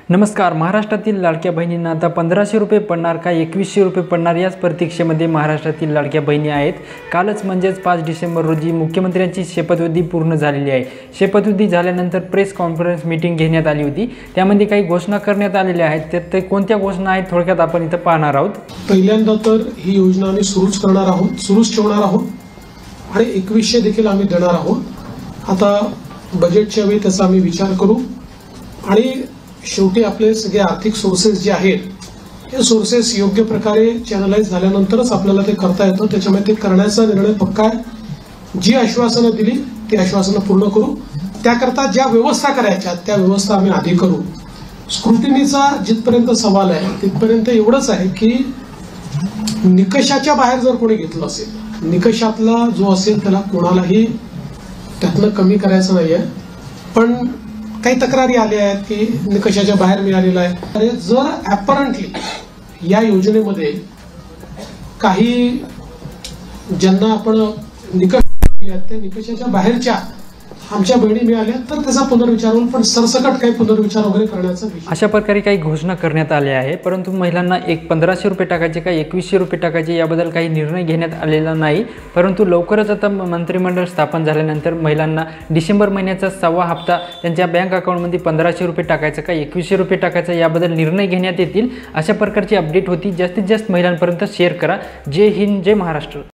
नमस्कार. महाराष्ट्रातील लाडक्या बहिणींना आता 1500 रुपये पडणार का 2100 रुपये पडणार याच प्रतीक्षेमध्ये महाराष्ट्रातील लाडक्या बहिणी आहेत. कालच म्हणजेच 5 डिसेंबर रोजी मुख्यमंत्र्यांची शपथविधी पूर्ण झालेली आहे. शपथविधी झाल्यानंतर प्रेस कॉन्फरन्स मीटिंग घेण्यात आली होती. त्यामध्ये काही घोषणा करण्यात आलेल्या आहेत. त्यात ते कोणत्या घोषणा आहेत थोडक्यात आपण इथं पाहणार आहोत. पहिल्यांदा तर ही योजना आम्ही सुरूच करणार आहोत, सुरूच ठेवणार आहोत आणि 2100 देखील आम्ही देणार आहोत. आता बजेटच्या वेळी त्याचा आम्ही विचार करू आणि शेवटी आपले सगळे आर्थिक सोर्सेस जे आहेत हे सोर्सेस योग्य प्रकारे चॅनलाइज झाल्यानंतरच आपल्याला ते करता येतं. त्याच्यामुळे ते करण्याचा निर्णय पक्का आहे. जी आश्वासनं दिली ती आश्वासनं पूर्ण करू. त्याकरता ज्या व्यवस्था करायच्या त्या व्यवस्था आम्ही आधी करू. स्क्रुटिनीचा जिथपर्यंत सवाल आहे तिथपर्यंत एवढंच आहे की निकषाच्या बाहेर जर कोणी घेतलं असेल, निकषातला जो असेल त्याला कोणालाही त्यातनं कमी करायचं नाहीये. पण काही तक्रारी आल्या आहेत की निकषाच्या बाहेर मिळालेला आहे. जर ॲपरंटली या योजनेमध्ये काही ज्यांना आपण निकष त्या निकषाच्या बाहेरच्या आमच्या बहिणी मिळाल्या तर त्याचा पुनर्विचार होईल. पण सरसकट काही पुनर्विचार वगैरे करण्याचा अशा प्रकारे काही घोषणा करण्यात आल्या आहे. परंतु महिलांना 1500 रुपये टाकायचे का 2100 रुपये टाकायचे याबद्दल काही निर्णय घेण्यात आलेला नाही. परंतु लवकरच आता मंत्रिमंडळ स्थापन झाल्यानंतर महिलांना डिसेंबर महिन्याचा 6वा हप्ता त्यांच्या बँक अकाउंटमध्ये 1500 रुपये टाकायचं का 2100 रुपये टाकायचं याबद्दल निर्णय घेण्यात येतील. अशा प्रकारची अपडेट होती. जास्तीत जास्त महिलांपर्यंत शेअर करा. जय हिंद, जय महाराष्ट्र.